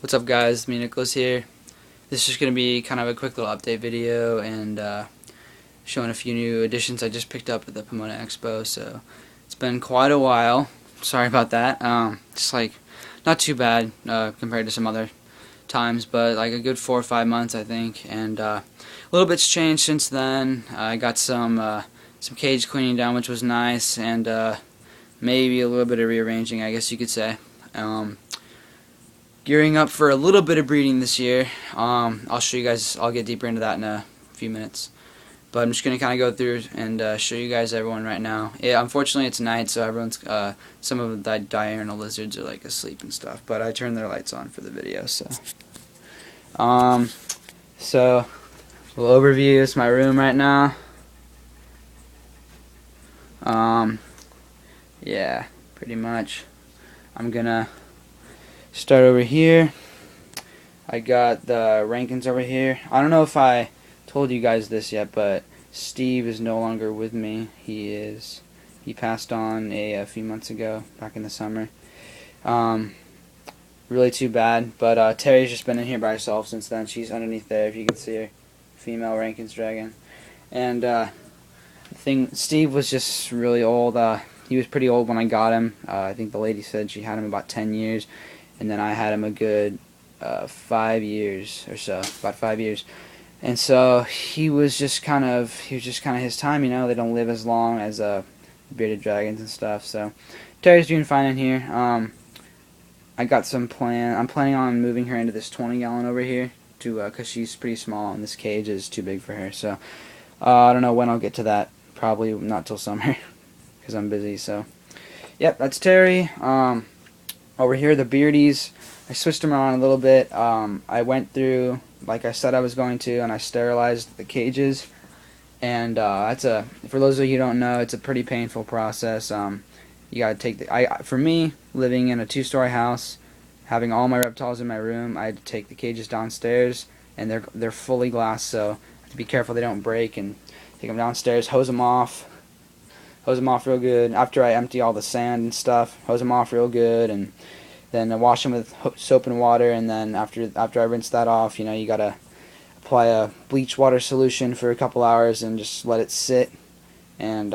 What's up, guys? Me, Nicholas here. This is just going to be kind of a quick little update video and showing a few new additions I just picked up at the Pomona Expo. So it's been quite a while. Sorry about that. Just like not too bad compared to some other times, but like a good 4 or 5 months, I think. And a little bit's changed since then. I got some cage cleaning done, which was nice, and maybe a little bit of rearranging, I guess you could say. Gearing up for a little bit of breeding this year. I'll show you guys. I'll get deeper into that in a few minutes. But I'm just going to kind of go through and show you guys everyone right now. Unfortunately, it's night, so everyone's some of the diurnal lizards are like asleep and stuff. But I turned their lights on for the video, so. So, a little overview. It's my room right now. Yeah, pretty much. I'm gonna start over here. I got the Rankins over here. I don't know if I told you guys this yet, but Steve is no longer with me. He passed on a few months ago, back in the summer. Really too bad, but Terry's just been in here by herself since then. She's underneath there, if you can see her. Female Rankins dragon. And Steve was just really old. He was pretty old when I got him. I think the lady said she had him about 10 years. And then I had him a good 5 years or so, about 5 years. And so he was just kind of his time, you know. They don't live as long as bearded dragons and stuff. So Terry's doing fine in here. I got some plan. I'm planning on moving her into this 20-gallon over here, because she's pretty small and this cage is too big for her. So I don't know when I'll get to that. Probably not till summer, because I'm busy. So yep, that's Terry. Over here, the beardies, I switched them around a little bit. I went through, like I said I was going to, and I sterilized the cages. And for those of you who don't know, it's a pretty painful process. You gotta take for me, living in a 2-story house, having all my reptiles in my room, I had to take the cages downstairs, and they're fully glass, so I have to be careful they don't break, and take them downstairs, hose them off real good. After I empty all the sand and stuff, hose them off real good, and then I wash them with soap and water. And then after I rinse that off, you know, you gotta apply a bleach water solution for a couple hours and just let it sit, and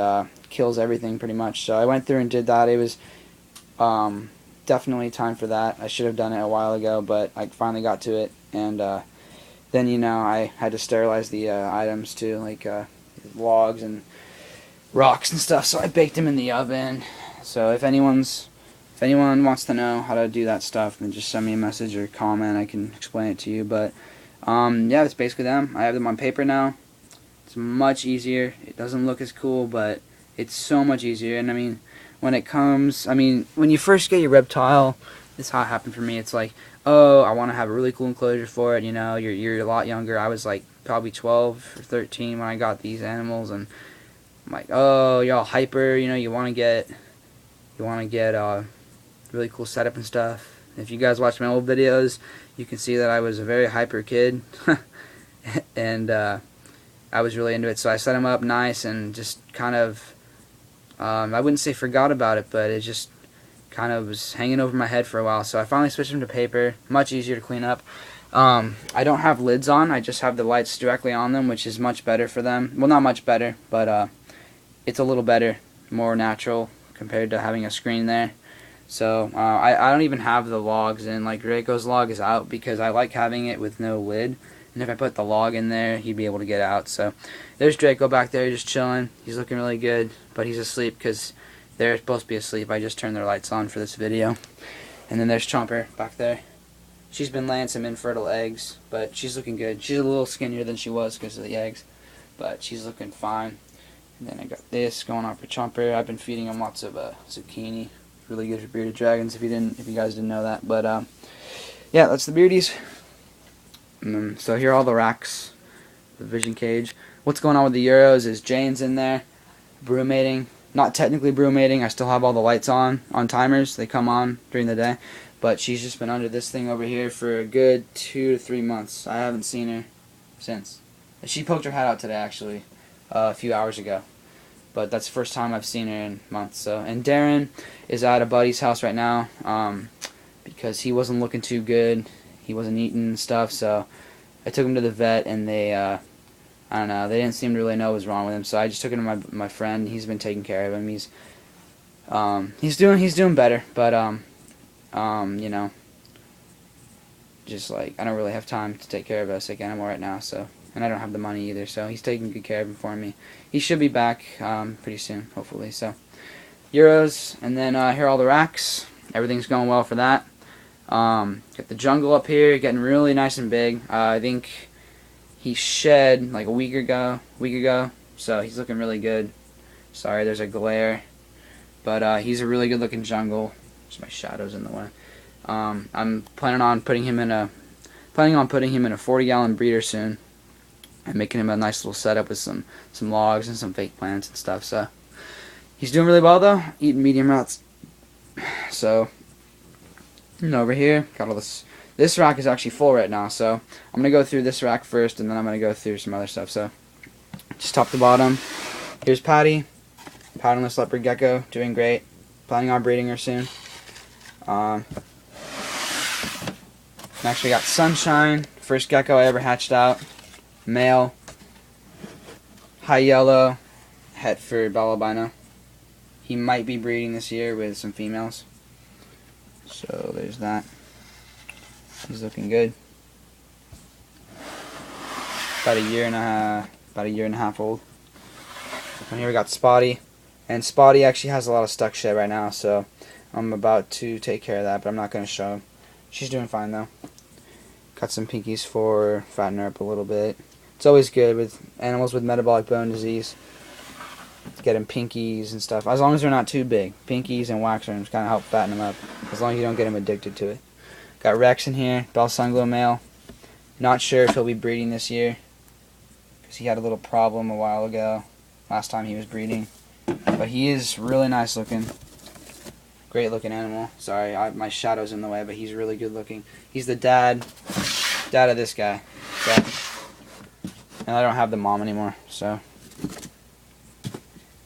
kills everything pretty much. So I went through and did that. It was definitely time for that. I should have done it a while ago, but I finally got to it. And then, you know, I had to sterilize the items too, like logs and rocks and stuff, so I baked them in the oven. So if anyone wants to know how to do that stuff, then just send me a message or comment. I can explain it to you. But yeah, that's basically them. I have them on paper now. It's much easier. It doesn't look as cool, but it's so much easier. And I mean, when you first get your reptile, this is how it happened for me. It's like, oh, I want to have a really cool enclosure for it. You know, you're a lot younger. I was like probably 12 or 13 when I got these animals, and I'm like, oh, you're all hyper, you know, you want to get a really cool setup and stuff. If you guys watch my old videos, you can see that I was a very hyper kid, and I was really into it. So I set them up nice and just kind of, I wouldn't say forgot about it, but it just kind of was hanging over my head for a while. So I finally switched them to paper, much easier to clean up. I don't have lids on, I just have the lights directly on them, which is much better for them. Well, not much better, but it's a little better, more natural compared to having a screen there. So I don't even have the logs in. Like Draco's log is out because I like having it with no lid, and if I put the log in there, he'd be able to get out. So there's Draco back there just chilling. He's looking really good, but he's asleep because they're supposed to be asleep. I just turned their lights on for this video. And then there's Chomper back there. She's been laying some infertile eggs, but she's looking good. She's a little skinnier than she was because of the eggs, but she's looking fine. And then I got this going on for Chomper. I've been feeding him lots of zucchini. Really good for bearded dragons. If you guys didn't know that, but yeah, that's the beardies. So here are all the racks, the vision cage. What's going on with the Euros is Jane's in there, brumating. Not technically brumating. I still have all the lights on timers. They come on during the day, but she's just been under this thing over here for a good 2 to 3 months. I haven't seen her since. She poked her head out today, actually, a few hours ago. But that's the first time I've seen her in months. So, and Darren is at a buddy's house right now because he wasn't looking too good. he wasn't eating and stuff, so I took him to the vet, and they I don't know, they didn't seem to really know what was wrong with him, so I just took him to my friend. He's been taking care of him. He's doing better, but you know, just like I don't really have time to take care of a sick animal right now, so, and I don't have the money either, so he's taking good care of him for me. He should be back pretty soon, hopefully. So Euros, and then here are all the racks. Everything's going well for that. Got the jungle up here, getting really nice and big. I think he shed like a week ago, so he's looking really good. Sorry, there's a glare, but he's a really good looking jungle. Just my shadow's in the way. I'm planning on putting him in a 40-gallon breeder soon, and making him a nice little setup with some logs and some fake plants and stuff. So he's doing really well though, eating medium rats. So, and over here, got all this. This rack is actually full right now, so I'm gonna go through this rack first, and then I'm gonna go through some other stuff. So, just top to bottom. Here's Patty, patternless leopard gecko, doing great. Planning on breeding her soon. Next we got Sunshine, first gecko I ever hatched out, male, high yellow, Hetford albino. He might be breeding this year with some females. So there's that. He's looking good. About a year and a half old. And here we got Spotty, and Spotty actually has a lot of stuck shed right now, so I'm about to take care of that, but I'm not going to show him. She's doing fine though. Got some pinkies for fatten her up a little bit. It's always good with animals with metabolic bone disease, get them pinkies and stuff, as long as they're not too big. Pinkies and waxworms kind of help fatten them up, as long as you don't get them addicted to it. Got Rex in here, Bell Sunglow male. Not sure if he'll be breeding this year, because he had a little problem a while ago, last time he was breeding. But he is really nice looking. Great looking animal. Sorry, my shadow's in the way, but he's really good looking. He's the dad of this guy. So, and I don't have the mom anymore, so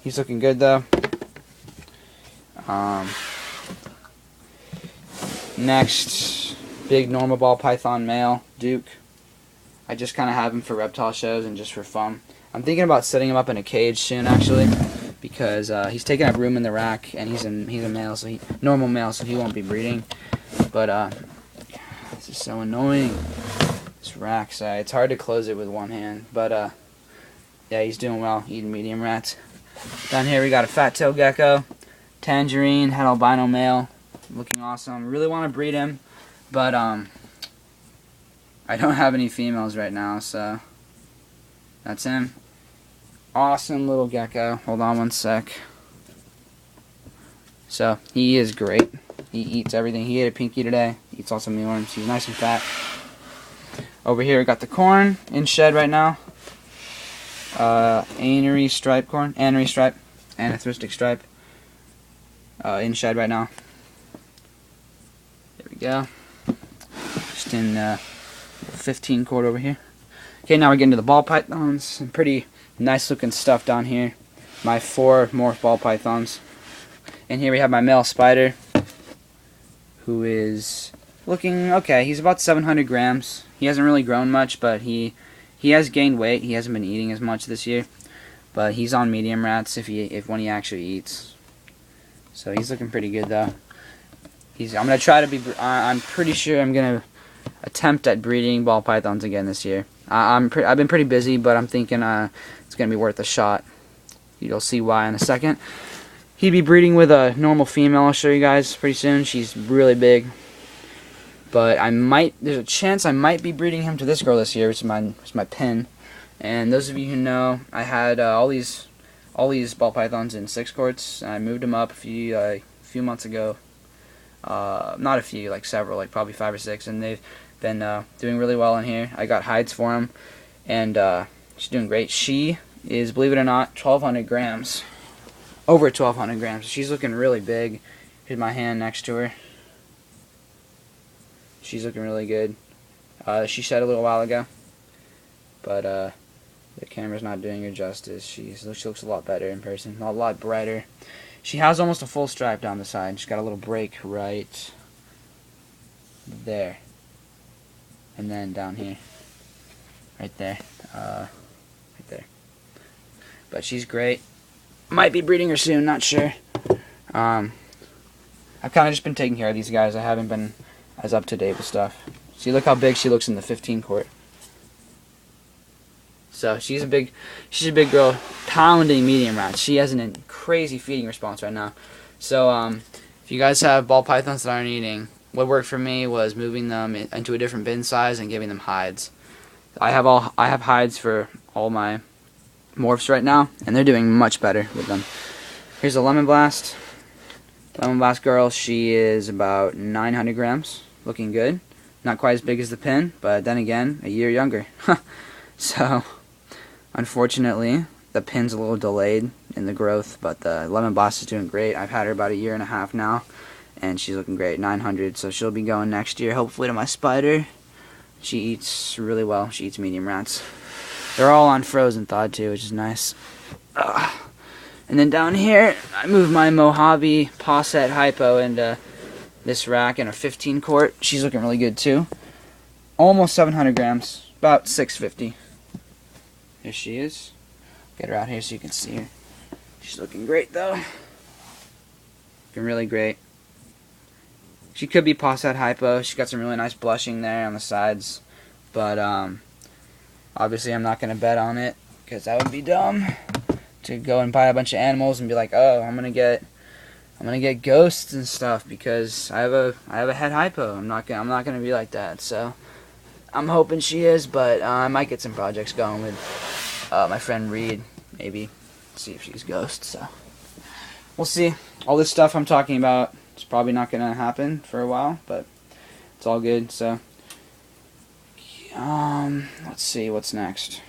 he's looking good though. Next, big normal ball python male, Duke. I just kind of have him for reptile shows and just for fun. I'm thinking about setting him up in a cage soon, actually, because he's taking up room in the rack, and he's a male, so normal male, so he won't be breeding. But this is so annoying. This rack, so it's hard to close it with one hand. But yeah, he's doing well, eating medium rats. Down here we got a fat tail gecko, tangerine, head albino male, looking awesome. Really want to breed him, but I don't have any females right now, so that's him. Awesome little gecko. Hold on one sec. So he is great. He eats everything. He ate a pinky today. He eats also mealworms. He's nice and fat. Over here we got the corn in shed right now. Anery stripe corn. Anery stripe. Anthristic stripe. In shed right now. There we go. Just in 15 cord over here. Okay, now we're getting to the ball pythons. Some pretty nice looking stuff down here. My 4 morph ball pythons. And here we have my male spider, who is looking okay. He's about 700 grams. He hasn't really grown much, but he has gained weight. He hasn't been eating as much this year, but he's on medium rats if when he actually eats. So he's looking pretty good though. I'm gonna try to be. I'm pretty sure I'm gonna attempt at breeding ball pythons again this year. I've been pretty busy, but I'm thinking it's gonna be worth a shot. You'll see why in a second. He'd be breeding with a normal female. I'll show you guys pretty soon. She's really big, but there's a chance I might be breeding him to this girl this year, which is my pin. And those of you who know, I had all these ball pythons in 6 quarts. And I moved them up a few months ago. Not a few, like several, like probably 5 or 6, and they've been doing really well in here. I got hides for them, and she's doing great. She is, believe it or not, 1,200 grams. Over 1,200 grams. She's looking really big. Here's my hand next to her. She's looking really good. She shed a little while ago, but the camera's not doing her justice. She looks a lot better in person, a lot brighter. She has almost a full stripe down the side. She's got a little break right there. and then down here, right there, right there. But she's great. Might be breeding her soon, not sure. I've kind of just been taking care of these guys. I haven't been as up to date with stuff. See, look how big she looks in the 15 quart. So she's a big girl, pounding medium rats. She has a crazy feeding response right now. So if you guys have ball pythons that aren't eating, what worked for me was moving them into a different bin size and giving them hides. I have hides for all my morphs right now, and they're doing much better with them. Here's a lemon blast. Lemon blast girl, she is about 900 grams, looking good. Not quite as big as the pin, but then again, a year younger. So, unfortunately, the pin's a little delayed in the growth, but the lemon blast is doing great. I've had her about a year and a half now, and she's looking great, 900. So she'll be going next year, hopefully, to my spider. She eats really well. She eats medium rats. They're all on frozen thawed too, which is nice. And then down here, I moved my Mojave Posset Hypo into this rack in a 15 quart. She's looking really good too. Almost 700 grams, about 650. Here she is. Get her out here so you can see her. She's looking great though. Looking really great. She could be Posset Hypo. She's got some really nice blushing there on the sides. But obviously I'm not going to bet on it, because that would be dumb. To go and buy a bunch of animals and be like, oh, I'm gonna get ghosts and stuff because I have a head hypo. I'm not gonna be like that. So I'm hoping she is, but I might get some projects going with my friend Reed, maybe see if she's ghost. So we'll see. All this stuff I'm talking about is probably not gonna happen for a while, but it's all good. So let's see what's next.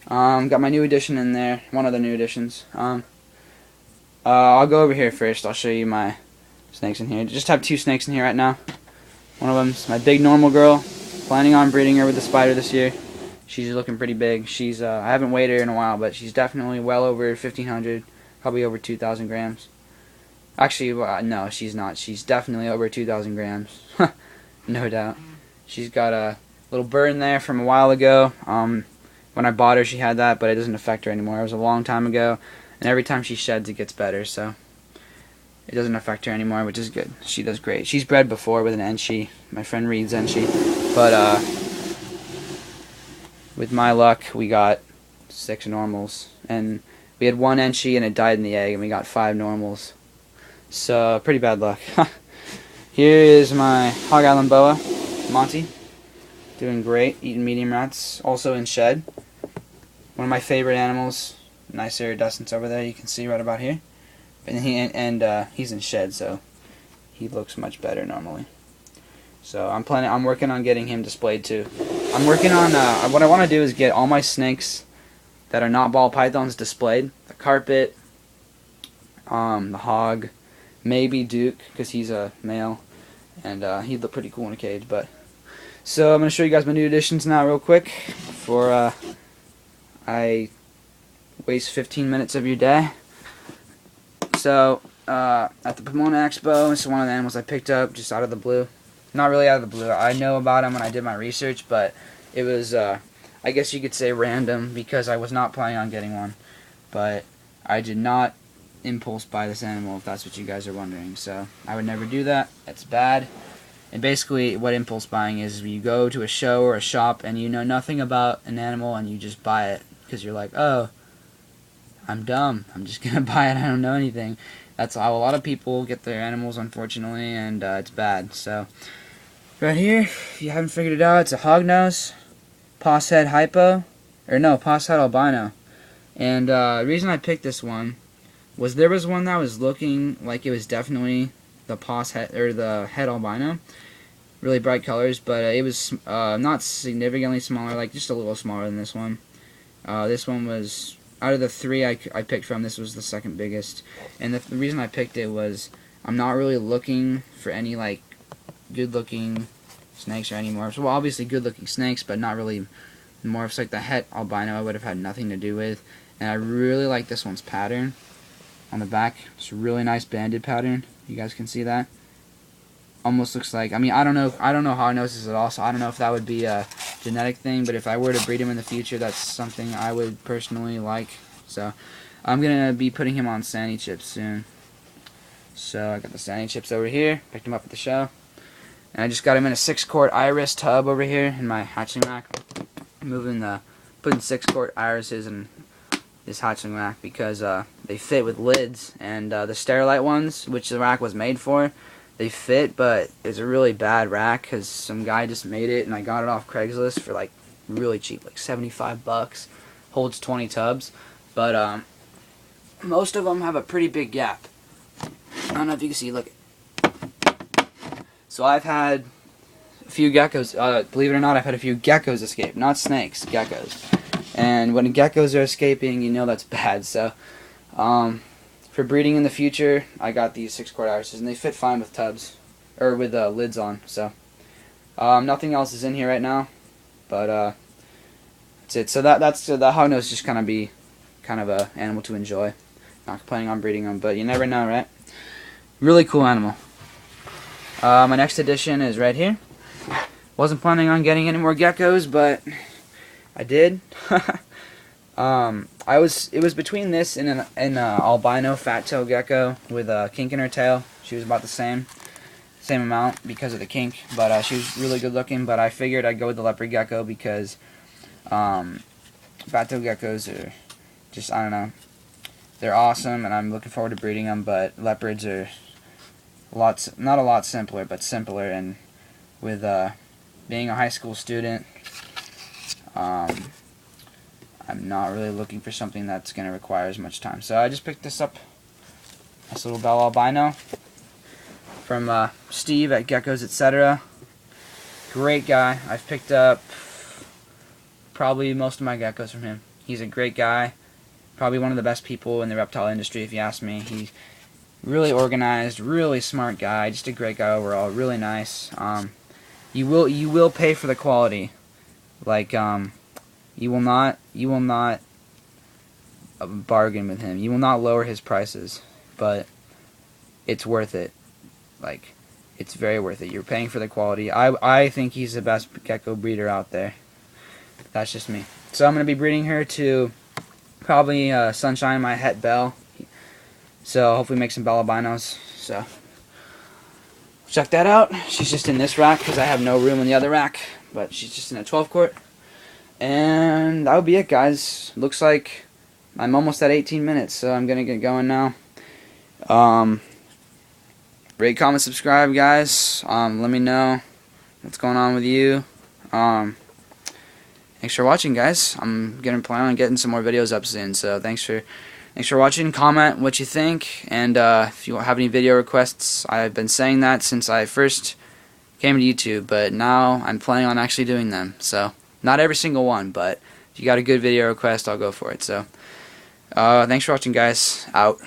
Got my new addition in there, one of the new additions. I'll go over here first. I'll show you my snakes in here. Just have 2 snakes in here right now. One of them's my big normal girl. Planning on breeding her with the spider this year. She's looking pretty big. She's I haven't weighed her in a while, but she's definitely well over 1,500, probably over 2,000 grams. Actually, no, she's not. She's definitely over 2,000 grams, no doubt. She's got a little burn there from a while ago. When I bought her, she had that, but it doesn't affect her anymore. It was a long time ago, and every time she sheds, it gets better, so it doesn't affect her anymore, which is good. She does great. She's bred before with an Enshi, my friend Reed's Enshi, but with my luck, we got 6 normals, and we had 1 Enshi, and it died in the egg, and we got 5 normals, so pretty bad luck. Here is my Hog Island Boa, Monty, doing great, eating medium rats, also in shed. One of my favorite animals. Nice iridescence over there, you can see right about here. And he's in shed, so he looks much better normally. So I'm working on getting him displayed too. I'm working on what I want to do is get all my snakes that are not ball pythons displayed. The carpet, the hog, maybe Duke because he's a male, and he'd look pretty cool in a cage. But so I'm gonna show you guys my new additions now real quick before I waste 15 minutes of your day. So at the Pomona Expo, this is one of the animals I picked up just out of the blue. Not really out of the blue. I know about him when I did my research, but it was I guess you could say random because I was not planning on getting one. But I did not impulse buy this animal, if that's what you guys are wondering. So I would never do that. That's bad. And basically what impulse buying is you go to a show or a shop and you know nothing about an animal and you just buy it because you're like, oh, I'm dumb. I'm just going to buy it. I don't know anything. That's how a lot of people get their animals, unfortunately, and it's bad. So right here, if you haven't figured it out, it's a hognose, Posset Hypo, or no, Posset Albino. And the reason I picked this one was there was one that was looking like it was definitely the Posset or the head albino, really bright colors, but it was not significantly smaller, like just a little smaller than this one. This one was, out of the 3 I picked from, this was the second biggest. And the reason I picked it was I'm not really looking for any like good looking snakes or any morphs. Well, obviously good looking snakes, but not really morphs. Like the het albino I would have had nothing to do with. And I really like this one's pattern on the back. It's a really nice banded pattern. You guys can see that. almost looks like, I mean, I don't know how it knows this at all, so I don't know if that would be a genetic thing, but if I were to breed him in the future, that's something I would personally like. So I'm going to be putting him on Sandy chips soon. So I got the Sandy chips over here, picked him up at the show, and I just got him in a 6-quart iris tub over here in my hatchling rack. Putting 6-quart irises in this hatchling rack because they fit with lids, and the Sterilite ones, which the rack was made for, they fit, but it's a really bad rack because some guy just made it, and I got it off Craigslist for like really cheap, like $75. Holds 20 tubs, but most of them have a pretty big gap. I don't know if you can see. Look. So I've had a few geckos. Believe it or not, I've had a few geckos escape, not snakes, geckos. And when geckos are escaping, you know that's bad. So for breeding in the future, I got these 6-quart irises, and they fit fine with tubs, or with lids on. So nothing else is in here right now, but that's it. So that's the hognose is just be kind of a animal to enjoy. Not planning on breeding them, but you never know, right? Really cool animal. My next addition is right here. Wasn't planning on getting any more geckos, but I did. It was between this and an albino fat-tailed gecko with a kink in her tail. She was about the same amount because of the kink, but she was really good looking. But I figured I'd go with the leopard gecko because fat-tailed geckos are just, I don't know, they're awesome, and I'm looking forward to breeding them. But leopards are not a lot simpler, but simpler. And with being a high school student, I'm not really looking for something that's going to require as much time. So I just picked this up, this little bell albino from Steve at Geckos Etc. Great guy. I've picked up probably most of my geckos from him. He's a great guy. Probably one of the best people in the reptile industry, if you ask me. He's really organized, really smart guy, just a great guy overall. Really nice. You will pay for the quality. Like you will not bargain with him. You will not lower his prices, but it's worth it. Like, it's very worth it. You're paying for the quality. I think he's the best gecko breeder out there. That's just me. So I'm gonna be breeding her to probably Sunshine, my het bell. So hopefully make some bell albinos. So check that out. She's just in this rack because I have no room in the other rack, but she's just in a 12-quart. And that would be it, guys. Looks like I'm almost at 18 minutes, so I'm gonna get going now. Rate, comment, subscribe, guys. Let me know what's going on with you. Thanks for watching, guys. I'm gonna plan on getting some more videos up soon, so thanks for watching. Comment what you think, and if you have any video requests. I've been saying that since I first came to YouTube, but now I'm planning on actually doing them. So not every single one, but if you got a good video request, I'll go for it. So thanks for watching, guys. Out.